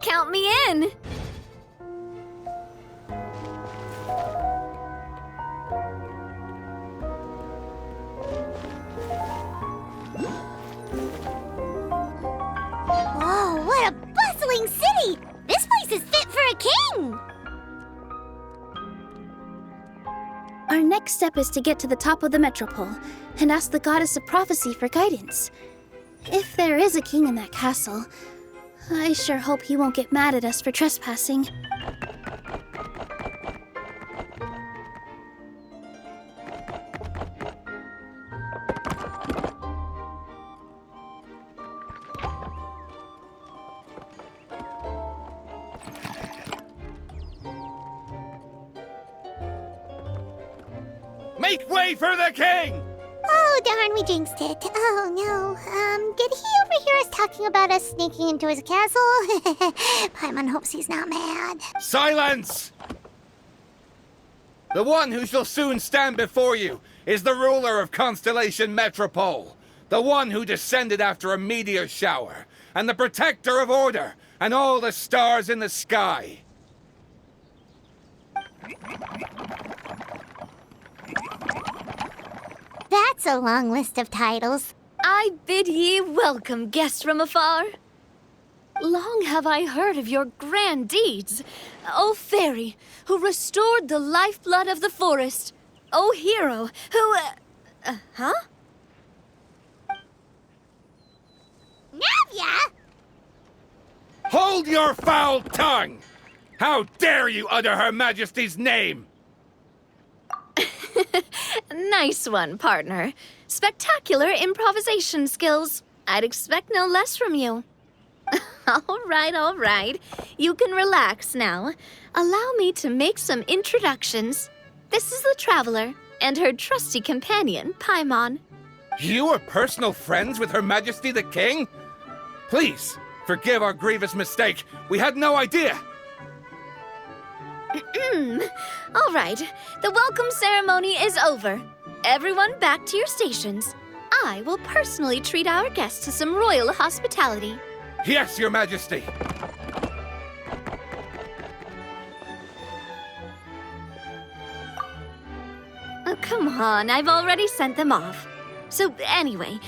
Count me in! Whoa, what a bustling city! This place is fit for a king! Our next step is to get to the top of the metropole and ask the goddess of prophecy for guidance. If there is a king in that castle, I sure hope he won't get mad at us for trespassing. Make way for the king! Oh, darn, we jinxed it. Oh, no. Did he overhear us talking about us sneaking into his castle? Paimon hopes he's not mad. Silence! The one who shall soon stand before you is the ruler of Constellation Metropole, the one who descended after a meteor shower, and the protector of order and all the stars in the sky. That's a long list of titles. I bid ye welcome, guests from afar. Long have I heard of your grand deeds. O fairy, who restored the lifeblood of the forest. O hero, who... huh? Navia! Hold your foul tongue! How dare you utter Her Majesty's name? Nice one, partner. Spectacular improvisation skills. I'd expect no less from you. All right. You can relax now. Allow me to make some introductions. This is the Traveler and her trusty companion, Paimon. You are personal friends with Her Majesty the King? Please, forgive our grievous mistake. We had no idea. All right, the welcome ceremony is over. Everyone back to your stations. I will personally treat our guests to some royal hospitality. Yes, Your Majesty. Oh, come on, I've already sent them off. So anyway,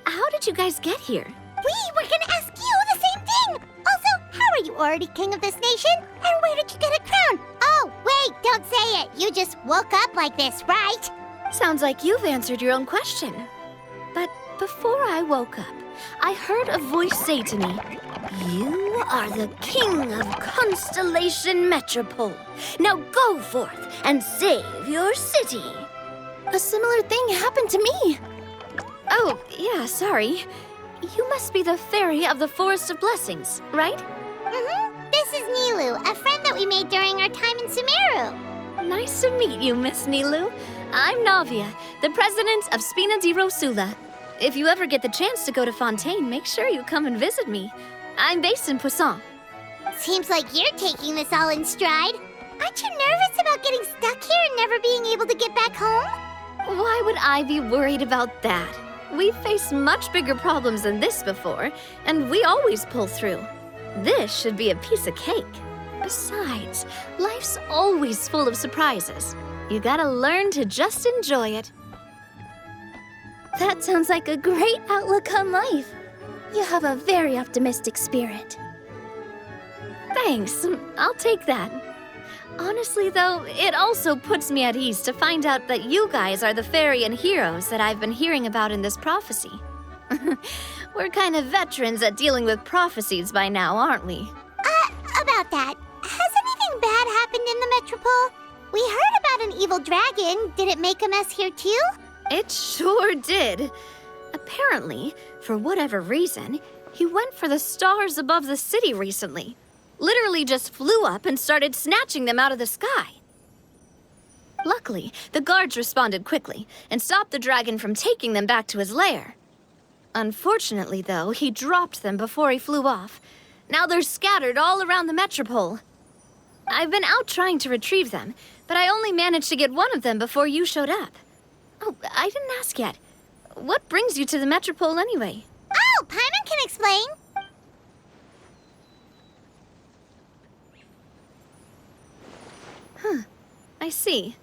how did you guys get here? We were gonna ask you the same thing! Also, how are you already king of this nation? And where did you get a crown? Oh, wait, don't say it. You just woke up like this, right? Sounds like you've answered your own question. But before I woke up, I heard a voice say to me, "You are the king of Constellation Metropole. Now go forth and save your city." A similar thing happened to me. Oh, yeah, sorry. You must be the fairy of the Forest of Blessings, right? Mm-hmm. This is Nilu, a friend that we made during our time in Sumeru. Nice to meet you, Miss Nilu. I'm Navia, the president of Spina di Rosula. If you ever get the chance to go to Fontaine, make sure you come and visit me. I'm based in Poisson. Seems like you're taking this all in stride. Aren't you nervous about getting stuck here and never being able to get back home? Why would I be worried about that? We've faced much bigger problems than this before, and we always pull through. This should be a piece of cake. Besides, life's always full of surprises. You gotta learn to just enjoy it. That sounds like a great outlook on life. You have a very optimistic spirit. Thanks, I'll take that. Honestly, though, it also puts me at ease to find out that you guys are the fairy and heroes that I've been hearing about in this prophecy. We're kind of veterans at dealing with prophecies by now, aren't we? About that, has anything bad happened in the Metropole? We heard about an evil dragon. Did it make a mess here too? It sure did. Apparently, for whatever reason, he went for the stars above the city recently. Literally just flew up and started snatching them out of the sky. Luckily, the guards responded quickly and stopped the dragon from taking them back to his lair. Unfortunately, though, he dropped them before he flew off. Now they're scattered all around the Metropole. I've been out trying to retrieve them, but I only managed to get one of them before you showed up. Oh, I didn't ask yet. What brings you to the Metropole anyway? Oh, Paimon can explain. I see.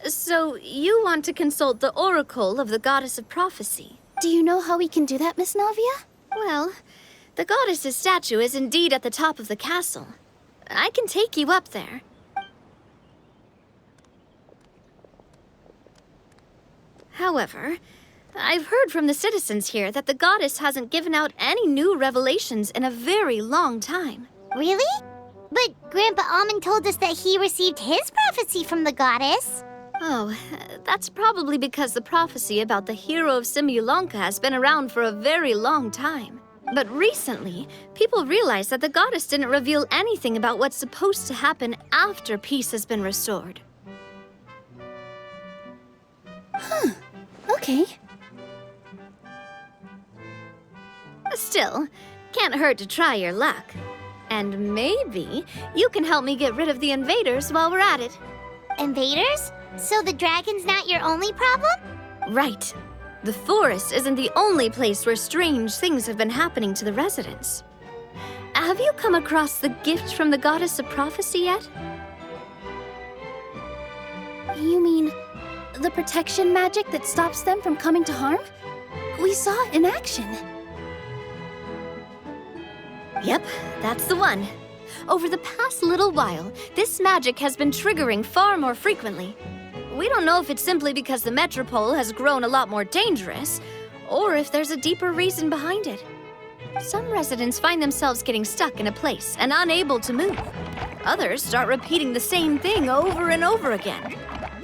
So you want to consult the Oracle of the Goddess of Prophecy? Do you know how we can do that, Miss Navia? Well, the goddess's statue is indeed at the top of the castle. I can take you up there. However, I've heard from the citizens here that the goddess hasn't given out any new revelations in a very long time. Really? But Grandpa Almond told us that he received his prophecy from the goddess. Oh, that's probably because the prophecy about the hero of Simulanka has been around for a very long time. But recently, people realized that the goddess didn't reveal anything about what's supposed to happen after peace has been restored. Okay. Still, can't hurt to try your luck. And maybe you can help me get rid of the invaders while we're at it. Invaders? So the dragon's not your only problem? Right. The forest isn't the only place where strange things have been happening to the residents. Have you come across the gift from the Goddess of Prophecy yet? You mean the protection magic that stops them from coming to harm? We saw it in action. Yep, that's the one. Over the past little while, this magic has been triggering far more frequently. We don't know if it's simply because the Metropole has grown a lot more dangerous, or if there's a deeper reason behind it. Some residents find themselves getting stuck in a place and unable to move. Others start repeating the same thing over and over again,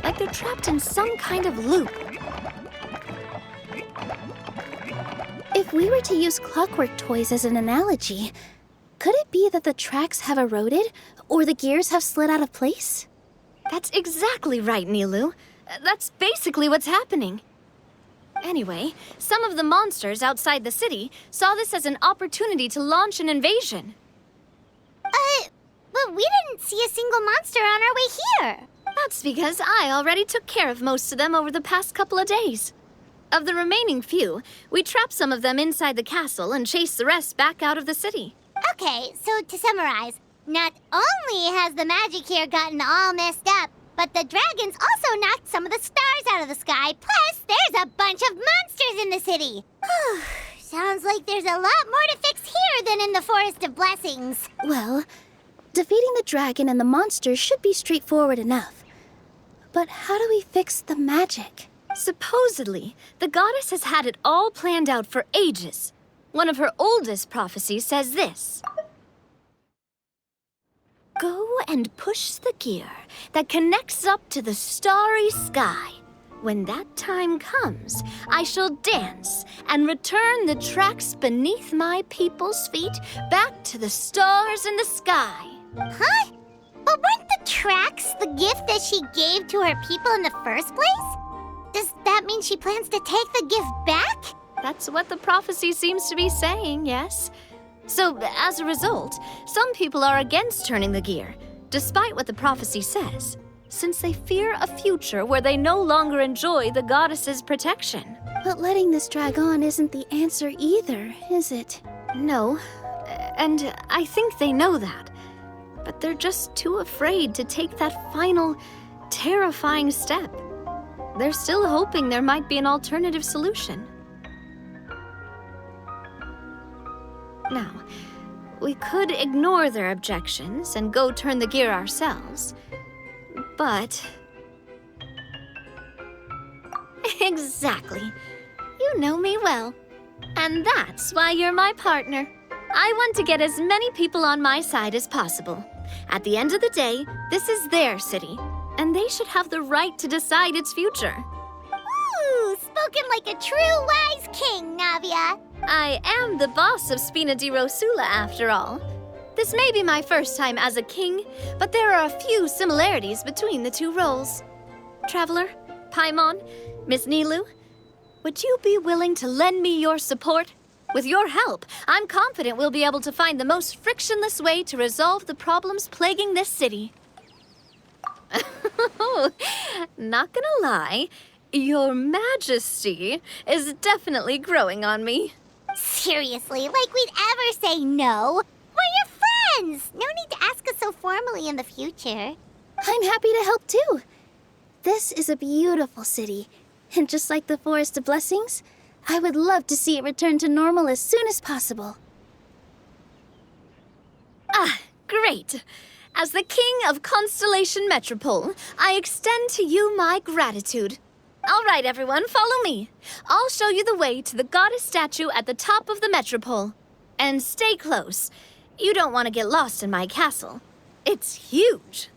like they're trapped in some kind of loop. If we were to use clockwork toys as an analogy, could it be that the tracks have eroded or the gears have slid out of place? That's exactly right, Nilu. That's basically what's happening. Anyway, some of the monsters outside the city saw this as an opportunity to launch an invasion. But we didn't see a single monster on our way here. That's because I already took care of most of them over the past couple of days. Of the remaining few, we trapped some of them inside the castle and chased the rest back out of the city. Okay, so to summarize, not only has the magic here gotten all messed up, but the dragons also knocked some of the stars out of the sky, plus there's a bunch of monsters in the city. Sounds like there's a lot more to fix here than in the Forest of Blessings. Well, defeating the dragon and the monsters should be straightforward enough. But how do we fix the magic? Supposedly, the goddess has had it all planned out for ages. One of her oldest prophecies says this: "Go and push the gear that connects up to the starry sky. When that time comes, I shall dance and return the tracks beneath my people's feet back to the stars in the sky." Huh? But weren't the tracks the gift that she gave to her people in the first place? Does that mean she plans to take the gift back? That's what the prophecy seems to be saying, yes? So, as a result, some people are against turning the gear, despite what the prophecy says, since they fear a future where they no longer enjoy the goddess's protection. But letting this drag on isn't the answer either, is it? No, and I think they know that. But they're just too afraid to take that final, terrifying step. They're still hoping there might be an alternative solution. Now, we could ignore their objections and go turn the gear ourselves. But... Exactly. You know me well. And that's why you're my partner. I want to get as many people on my side as possible. At the end of the day, this is their city, and they should have the right to decide its future. Ooh, spoken like a true wise king, Navia. I am the boss of Spina di Rosula, after all. This may be my first time as a king, but there are a few similarities between the two roles. Traveler, Paimon, Miss Nilu, would you be willing to lend me your support? With your help, I'm confident we'll be able to find the most frictionless way to resolve the problems plaguing this city. Not gonna lie, Your Majesty is definitely growing on me. Seriously, like we'd ever say no. We're your friends. No need to ask us so formally in the future. I'm happy to help too. This is a beautiful city, and just like the Forest of Blessings, I would love to see it return to normal as soon as possible. Ah, great. As the King of Constellation Metropole, I extend to you my gratitude. All right, everyone, follow me. I'll show you the way to the goddess statue at the top of the Metropole. And stay close. You don't want to get lost in my castle. It's huge.